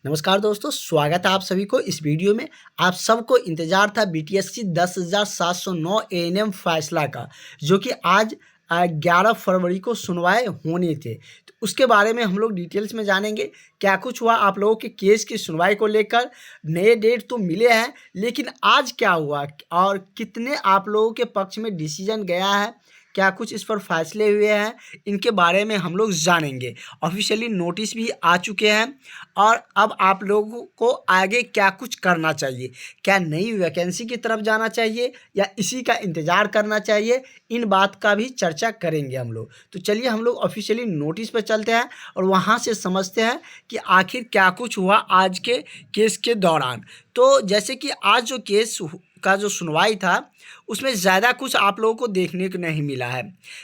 नमस्कार दोस्तों, स्वागत है आप सभी को इस वीडियो में। आप सबको इंतज़ार था बीटीएससी 10,709 एएनएम फैसला का, जो कि आज 11 फरवरी को सुनवाए होने थे। तो उसके बारे में हम लोग डिटेल्स में जानेंगे, क्या कुछ हुआ आप लोगों के केस की सुनवाई को लेकर। नए डेट तो मिले हैं, लेकिन आज क्या हुआ और कितने आप लोगों के पक्ष में डिसीजन गया है, क्या कुछ इस पर फैसले हुए हैं, इनके बारे में हम लोग जानेंगे। ऑफिशियली नोटिस भी आ चुके हैं और अब आप लोगों को आगे क्या कुछ करना चाहिए, क्या नई वैकेंसी की तरफ जाना चाहिए या इसी का इंतज़ार करना चाहिए, इन बात का भी चर्चा करेंगे हम लोग। तो चलिए हम लोग ऑफिशियली नोटिस पर चलते हैं और वहाँ से समझते हैं कि आखिर क्या कुछ हुआ आज के केस के दौरान। तो जैसे कि आज जो केस का जो सुनवाई था, उसमें ज़्यादा कुछ आप लोगों को देखने को नहीं मिला है।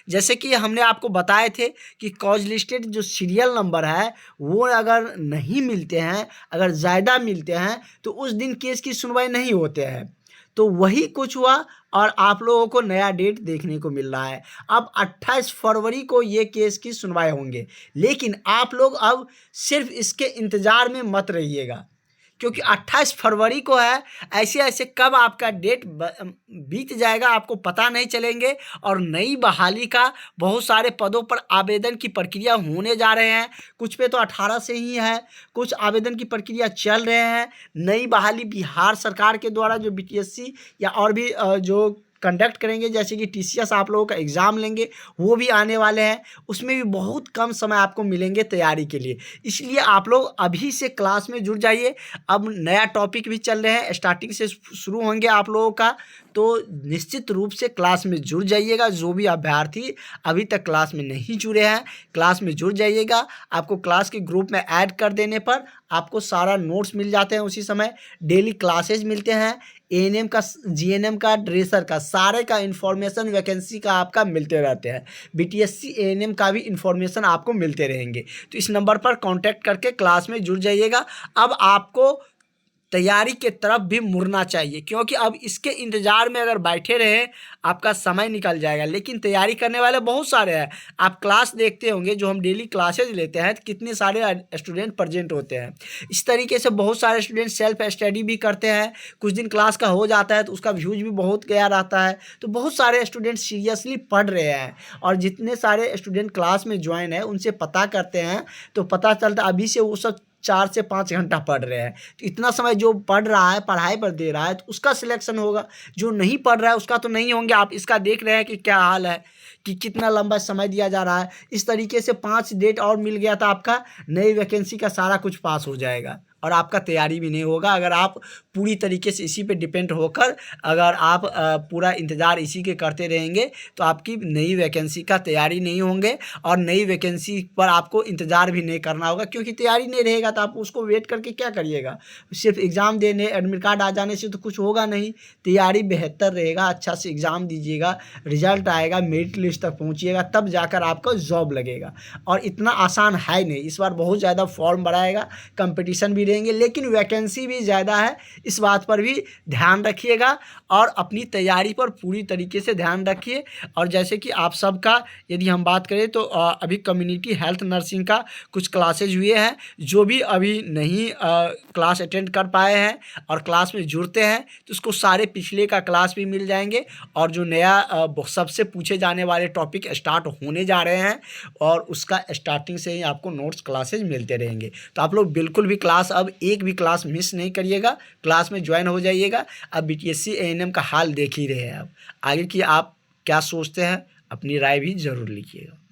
जैसे कि हमने आपको बताए थे कि कॉज लिस्टेड जो सीरियल नंबर है वो अगर नहीं मिलते हैं, अगर ज़्यादा मिलते हैं तो उस दिन केस की सुनवाई नहीं होते हैं। तो वही कुछ हुआ और आप लोगों को नया डेट देखने को मिल रहा है। अब 28 फरवरी को ये केस की सुनवाई होंगे, लेकिन आप लोग अब सिर्फ इसके इंतज़ार में मत रहिएगा, क्योंकि 28 फरवरी को है। ऐसे ऐसे कब आपका डेट बीत जाएगा आपको पता नहीं चलेंगे। और नई बहाली का बहुत सारे पदों पर आवेदन की प्रक्रिया होने जा रहे हैं। कुछ पे तो 18 से ही है, कुछ आवेदन की प्रक्रिया चल रहे हैं। नई बहाली बिहार सरकार के द्वारा जो बीटीएससी या और भी जो कंडक्ट करेंगे, जैसे कि टीसीएस आप लोगों का एग्ज़ाम लेंगे, वो भी आने वाले हैं। उसमें भी बहुत कम समय आपको मिलेंगे तैयारी के लिए, इसलिए आप लोग अभी से क्लास में जुड़ जाइए। अब नया टॉपिक भी चल रहे हैं, स्टार्टिंग से शुरू होंगे आप लोगों का, तो निश्चित रूप से क्लास में जुड़ जाइएगा। जो भी अभ्यर्थी अभी तक क्लास में नहीं जुड़े हैं, क्लास में जुड़ जाइएगा। आपको क्लास के ग्रुप में ऐड कर देने पर आपको सारा नोट्स मिल जाते हैं उसी समय, डेली क्लासेज मिलते हैं, एएनएम का, जीएनएम का, ड्रेसर का, सारे का इन्फॉर्मेशन वैकेंसी का आपका मिलते रहते हैं। बीटीएससी एएनएम का भी इन्फॉर्मेशन आपको मिलते रहेंगे। तो इस नंबर पर कांटेक्ट करके क्लास में जुड़ जाइएगा। अब आपको तैयारी के तरफ भी मुड़ना चाहिए, क्योंकि अब इसके इंतज़ार में अगर बैठे रहे आपका समय निकल जाएगा। लेकिन तैयारी करने वाले बहुत सारे हैं। आप क्लास देखते होंगे, जो हम डेली क्लासेज लेते हैं, तो कितने सारे स्टूडेंट प्रेजेंट होते हैं। इस तरीके से बहुत सारे स्टूडेंट सेल्फ स्टडी भी करते हैं। कुछ दिन क्लास का हो जाता है तो उसका व्यूज भी बहुत गया रहता है। तो बहुत सारे स्टूडेंट सीरियसली पढ़ रहे हैं, और जितने सारे स्टूडेंट क्लास में ज्वाइन है उनसे पता करते हैं तो पता चलता है अभी से वो सब 4 से 5 घंटा पढ़ रहे हैं। तो इतना समय जो पढ़ रहा है, पढ़ाई पर दे रहा है, तो उसका सिलेक्शन होगा। जो नहीं पढ़ रहा है उसका तो नहीं होंगे। आप इसका देख रहे हैं कि क्या हाल है, कि कितना लंबा समय दिया जा रहा है। इस तरीके से 5 डेट और मिल गया था, आपका नई वैकेंसी का सारा कुछ पास हो जाएगा और आपका तैयारी भी नहीं होगा। अगर आप पूरी तरीके से इसी पे डिपेंड होकर अगर आप पूरा इंतज़ार इसी के करते रहेंगे तो आपकी नई वैकेंसी का तैयारी नहीं होंगे, और नई वैकेंसी पर आपको इंतज़ार भी नहीं करना होगा, क्योंकि तैयारी नहीं रहेगा तो आप उसको वेट करके क्या करिएगा। सिर्फ एग्ज़ाम देने, एडमिट कार्ड आ जाने से तो कुछ होगा नहीं। तैयारी बेहतर रहेगा, अच्छा से एग्ज़ाम दीजिएगा, रिजल्ट आएगा, मेरिट लिस्ट तक पहुँचिएगा, तब जाकर आपका जॉब लगेगा। और इतना आसान है नहीं, इस बार बहुत ज़्यादा फॉर्म बढ़ाएगा, कंपटीशन भी रहेंगे, लेकिन वैकेंसी भी ज़्यादा है। इस बात पर भी ध्यान रखिएगा और अपनी तैयारी पर पूरी तरीके से ध्यान रखिए। और जैसे कि आप सबका यदि हम बात करें तो अभी कम्युनिटी हेल्थ नर्सिंग का कुछ क्लासेज हुए हैं। जो भी अभी नहीं क्लास अटेंड कर पाए हैं और क्लास में जुड़ते हैं तो उसको सारे पिछले का क्लास भी मिल जाएंगे। और जो नया सबसे पूछे जाने वाले टॉपिक स्टार्ट होने जा रहे हैं, और उसका स्टार्टिंग से ही आपको नोट्स क्लासेज मिलते रहेंगे। तो आप लोग बिल्कुल भी क्लास, अब एक भी क्लास मिस नहीं करिएगा, क्लास में ज्वाइन हो जाइएगा। अब बीटीएससी एएनएम का हाल देख ही रहे हैं। अब आगे की आप क्या सोचते हैं, अपनी राय भी ज़रूर लिखिएगा।